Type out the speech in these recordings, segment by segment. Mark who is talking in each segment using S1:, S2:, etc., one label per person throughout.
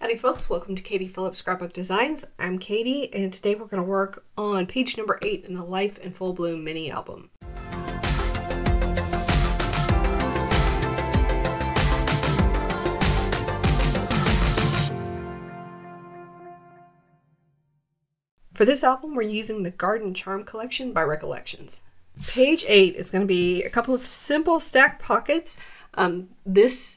S1: Howdy folks, welcome to Katie Phillips Scrapbook Designs. I'm Katie and today we're going to work on page number 8 in the Life in Full Bloom mini album. For this album we're using the Garden Charm collection by Recollections. Page 8 is going to be a couple of simple stacked pockets. This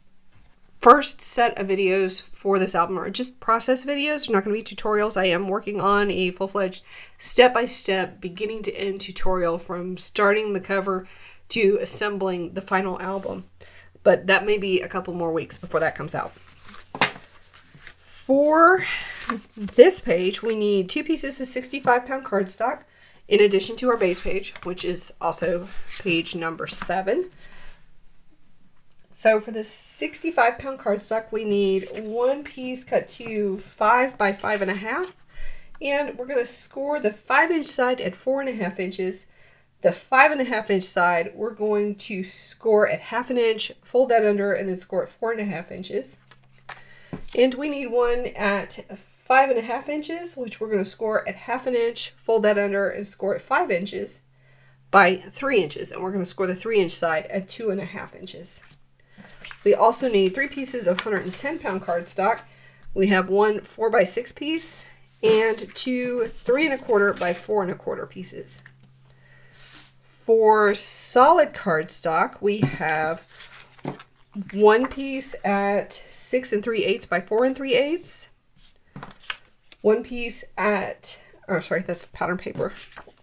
S1: first set of videos for this album are just process videos. They're not going to be tutorials. I am working on a full-fledged step-by-step beginning to end tutorial from starting the cover to assembling the final album. But that may be a couple more weeks before that comes out. For this page, we need 2 pieces of 65-pound cardstock in addition to our base page, which is also page number 7. So for this 65-pound cardstock, we need 1 piece cut to 5 by 5.5, and we're going to score the 5-inch side at 4.5 inches. The 5.5-inch side, we're going to score at 1/2 inch, fold that under, and then score at 4.5 inches. And we need one at 5.5 inches, which we're going to score at 1/2 inch, fold that under, and score at 5 inches by 3 inches. And we're going to score the 3-inch side at 2.5 inches. We also need 3 pieces of 110-pound cardstock. We have one 4x6 piece and 2 3¼ by 4¼ pieces. For solid cardstock, we have 1 piece at 6 3/8 by 4 3/8. 1 piece at, oh sorry, that's pattern paper.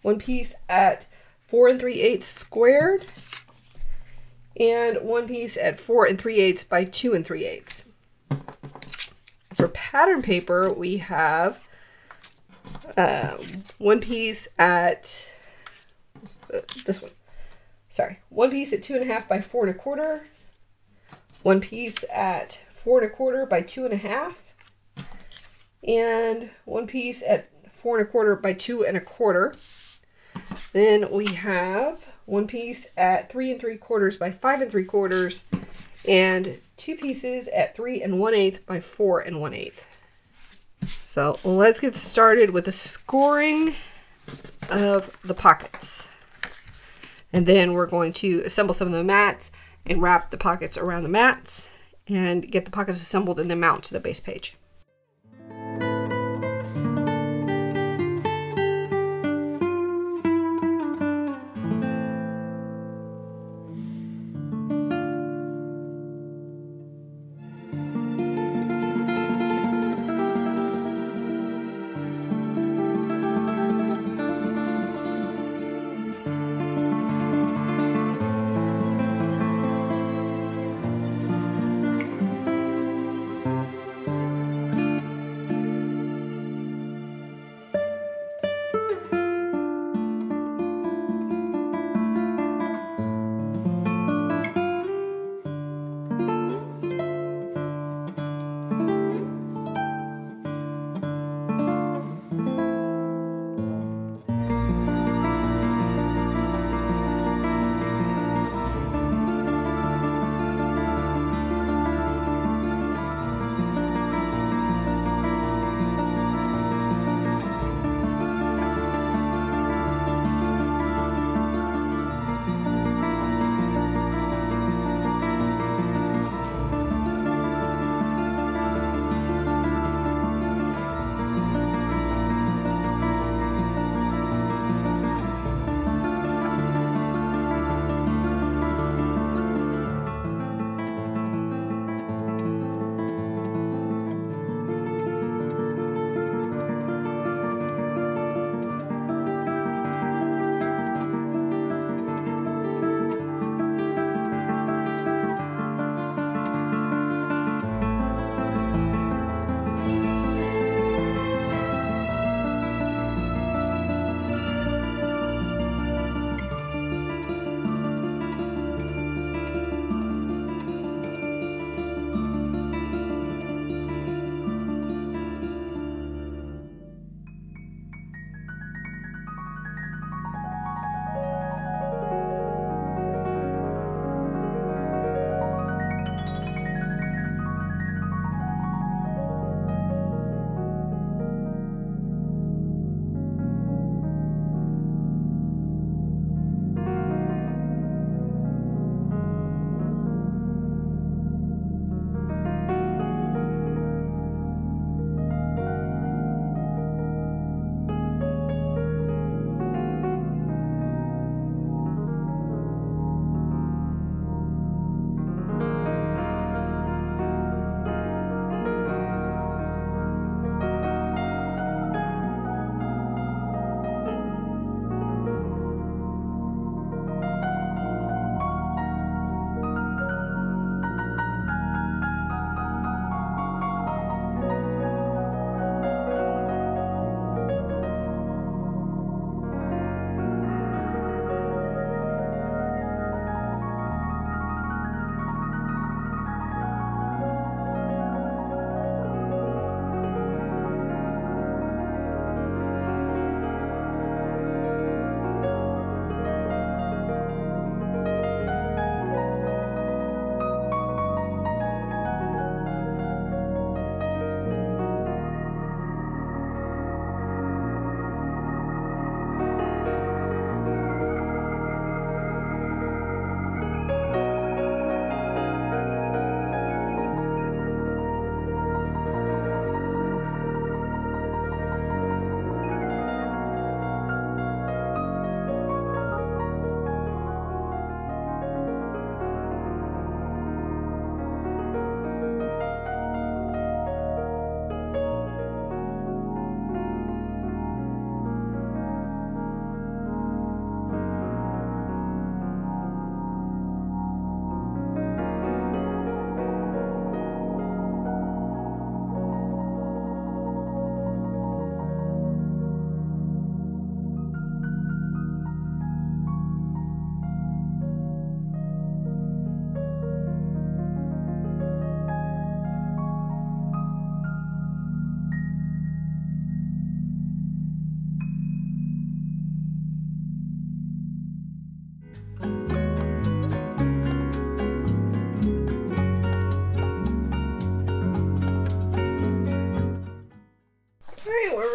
S1: 1 piece at 4 3/8 squared. And 1 piece at 4 3/8 by 2 3/8. For pattern paper, we have 1 piece at, this one, sorry, 1 piece at 2.5 by 4¼ 1 piece at 4¼ by 2.5, and 1 piece at 4¼ by 2¼ Then we have 1 piece at 3 3/4 by 5 3/4, and 2 pieces at 3 1/8 by 4 1/8. So let's get started with the scoring of the pockets. And then we're going to assemble some of the mats and wrap the pockets around the mats and get the pockets assembled and then mount to the base page.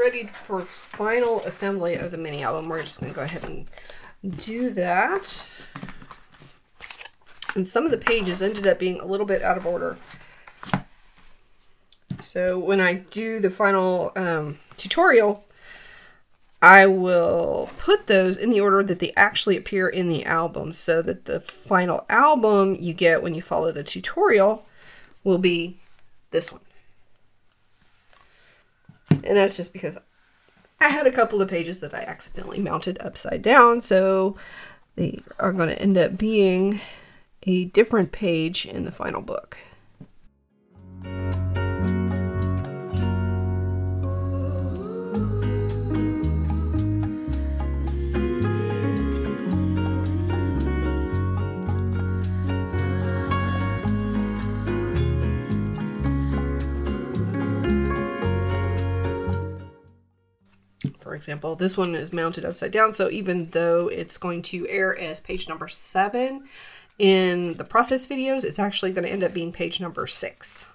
S1: ready for final assembly of the mini album. We're just going to go ahead and do that. And some of the pages ended up being a little bit out of order. So when I do the final tutorial, I will put those in the order that they actually appear in the album, so that the final album you get when you follow the tutorial will be this one. And that's just because I had a couple of pages that I accidentally mounted upside down, so they are going to end up being a different page in the final book. For example, this one is mounted upside down, so even though it's going to air as page number 7 in the process videos, it's actually going to end up being page number 6.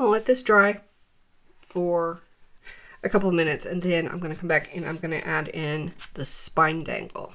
S1: Let this dry for a couple of minutes, and then I'm going to come back and I'm going to add in the spine dangle.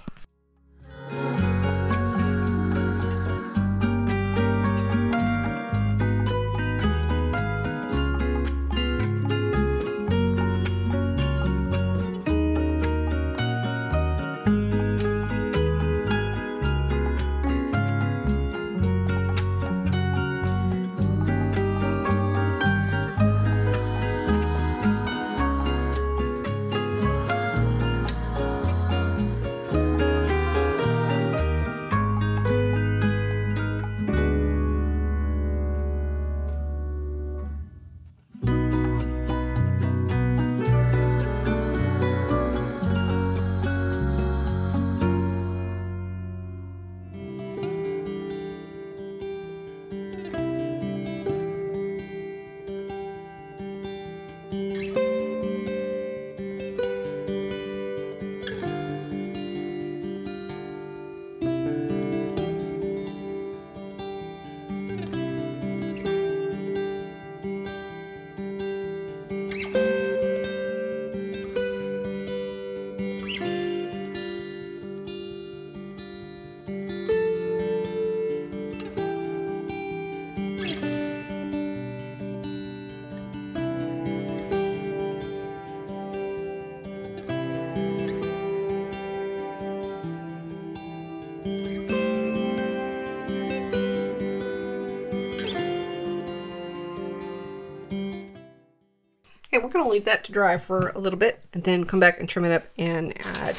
S1: Okay, we're going to leave that to dry for a little bit and then come back and trim it up and add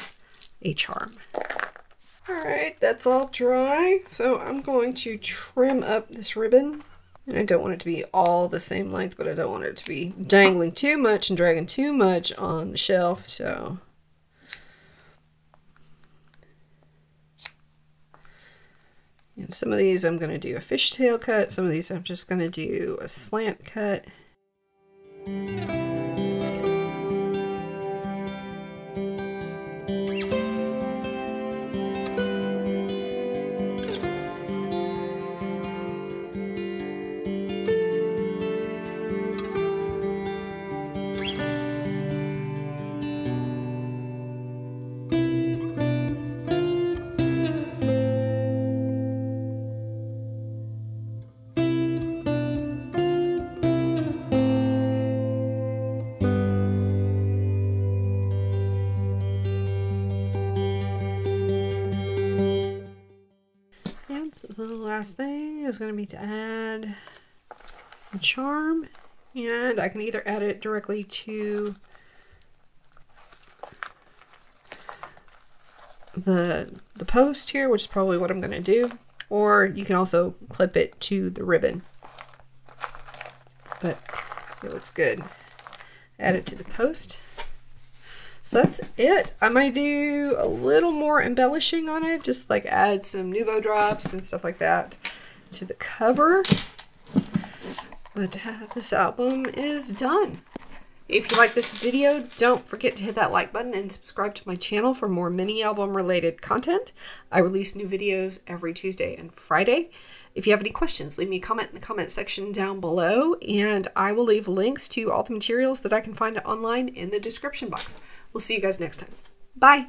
S1: a charm. Alright, that's all dry. So I'm going to trim up this ribbon. And I don't want it to be all the same length, but I don't want it to be dangling too much and dragging too much on the shelf. So and some of these I'm going to do a fishtail cut. Some of these I'm just going to do a slant cut. last thing is going to be to add a charm, and I can either add it directly to the post here, which is probably what I'm going to do, or you can also clip it to the ribbon, but it looks good. Add it to the post. So that's it. I might do a little more embellishing on it, just like add some Nuvo drops and stuff like that to the cover. But this album is done. If you like this video, don't forget to hit that like button and subscribe to my channel for more mini album related content. I release new videos every Tuesday and Friday. If you have any questions, leave me a comment in the comment section down below, and I will leave links to all the materials that I can find online in the description box. We'll see you guys next time. Bye!